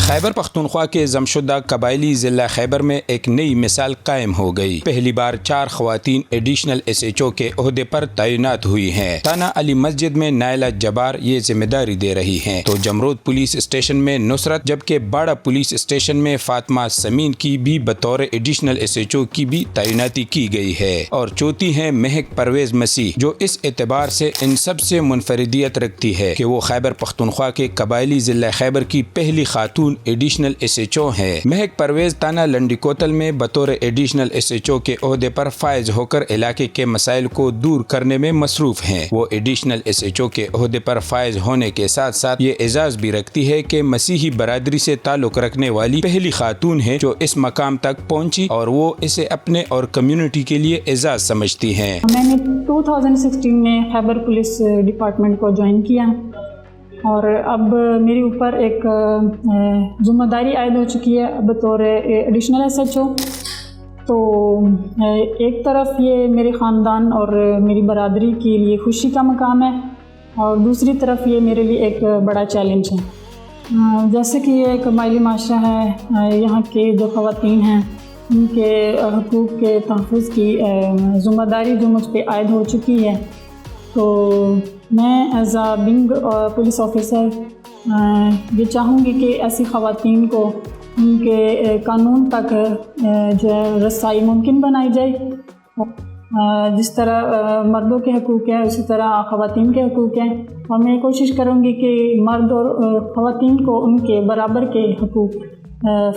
خیبر پختونخوا کے ضمشدہ قبائلی ضلع خیبر میں ایک نئی مثال قائم ہو گئی۔ پہلی بار 4 خواتین ایڈیشنل ایس ایچ او کے عہدے پر تعینات ہوئی ہیں۔ تانا علی مسجد میں نائلہ جبار یہ ذمہ داری دے رہی ہیں تو جمرود پولیس اسٹیشن میں نصرت، جبکہ باڑہ پولیس اسٹیشن میں فاطمہ سمین کی بھی بطور ایڈیشنل ایس ایچ او کی بھی تعیناتی کی گئی ہے، اور چوتھی ہیں مہک پرویز مسیح، جو اس اعتبار سے ان سب سے منفردیت رکھتی ہے کہ وہ خیبر پختونخوا کے قبائلی ضلع خیبر کی پہلی خاتون ایڈیشنل ایس ایچ او ہے۔ مہک پرویز تانا لنڈی کوتل میں بطور ایڈیشنل ایس ایچ او کے عہدے پر فائز ہو کر علاقے کے مسائل کو دور کرنے میں مصروف ہیں۔ وہ ایڈیشنل ایس ایچ او کے عہدے پر فائز ہونے کے ساتھ ساتھ یہ اعزاز بھی رکھتی ہے کہ مسیحی برادری سے تعلق رکھنے والی پہلی خاتون ہے جو اس مقام تک پہنچی، اور وہ اسے اپنے اور کمیونٹی کے لیے اعزاز سمجھتی ہیں۔ میں نے 2016 میں خیبر پولیس ڈپارٹمنٹ کو جوائن کیا، اور اب میرے اوپر ایک ذمہ داری عائد ہو چکی ہے بطور ایڈیشنل ایس ایچ او۔ تو ایک طرف یہ میرے خاندان اور میری برادری کے لیے خوشی کا مقام ہے، اور دوسری طرف یہ میرے لیے ایک بڑا چیلنج ہے۔ جیسے کہ یہ قبائلی معاشرہ ہے، یہاں کے جو خواتین ہیں ان کے حقوق کے تحفظ کی ذمہ داری جو مجھ پہ عائد ہو چکی ہے، تو میں as a being police officer یہ چاہوں گی کہ ایسی خواتین کو ان کے قانون تک جو ہے رسائی ممکن بنائی جائے۔ جس طرح مردوں کے حقوق ہیں اسی طرح خواتین کے حقوق ہیں، اور میں کوشش کروں گی کہ مرد اور خواتین کو ان کے برابر کے حقوق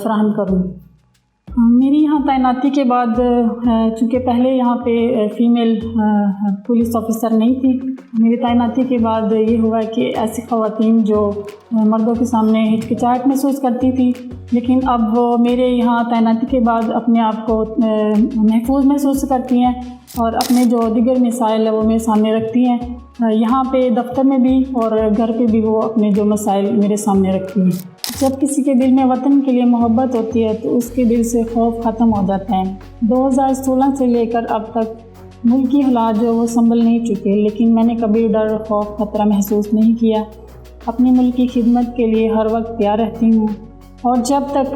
فراہم کروں۔ میری یہاں تعیناتی کے بعد، چونکہ پہلے یہاں پہ فیمیل پولیس آفیسر نہیں تھی، میری تعیناتی کے بعد یہ ہوا کہ ایسی خواتین جو مردوں کے سامنے ہچکچاہٹ محسوس کرتی تھی، لیکن اب وہ میرے یہاں تعیناتی کے بعد اپنے آپ کو محفوظ محسوس کرتی ہیں، اور اپنے جو دیگر مسائل وہ میرے سامنے رکھتی ہیں۔ یہاں پہ دفتر میں بھی اور گھر پہ بھی وہ اپنے جو مسائل میرے سامنے رکھتی ہیں۔ جب کسی کے دل میں وطن کے لیے محبت ہوتی ہے تو اس کے دل سے خوف ختم ہو جاتا ہے۔ 2016 سے لے کر اب تک ملکی حالات جو وہ سنبھل نہیں چکے، لیکن میں نے کبھی ڈر، خوف، خطرہ محسوس نہیں کیا۔ اپنی ملک کی خدمت کے لیے ہر وقت تیار رہتی ہوں، اور جب تک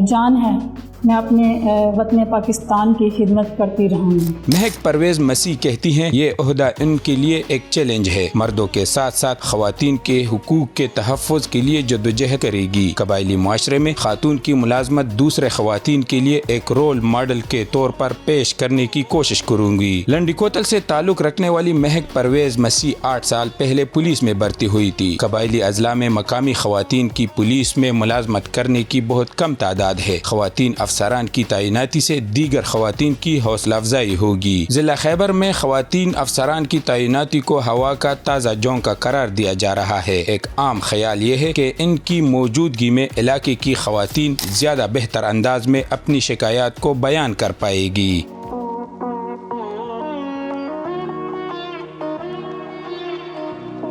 جان ہے میں اپنے وطن پاکستان کی خدمت کرتی رہوں گی۔ مہک پرویز مسیح کہتی ہیں یہ عہدہ ان کے لیے ایک چیلنج ہے، مردوں کے ساتھ ساتھ خواتین کے حقوق کے تحفظ کے لیے جدوجہد کرے گی۔ قبائلی معاشرے میں خاتون کی ملازمت دوسرے خواتین کے لیے ایک رول ماڈل کے طور پر پیش کرنے کی کوشش کروں گی۔ لنڈی کوتل سے تعلق رکھنے والی مہک پرویز مسیح 8 سال پہلے پولیس میں بھرتی ہوئی تھی۔ قبائلی اضلاع میں مقامی خواتین کی پولیس میں ملازمت کرنے کی بہت کم تعداد ہے۔ خواتین افسران کی تعیناتی سے دیگر خواتین کی حوصلہ افزائی ہوگی۔ ضلع خیبر میں خواتین افسران کی تعیناتی کو ہوا کا تازہ جھونکا قرار دیا جا رہا ہے۔ ایک عام خیال یہ ہے کہ ان کی موجودگی میں علاقے کی خواتین زیادہ بہتر انداز میں اپنی شکایات کو بیان کر پائے گی۔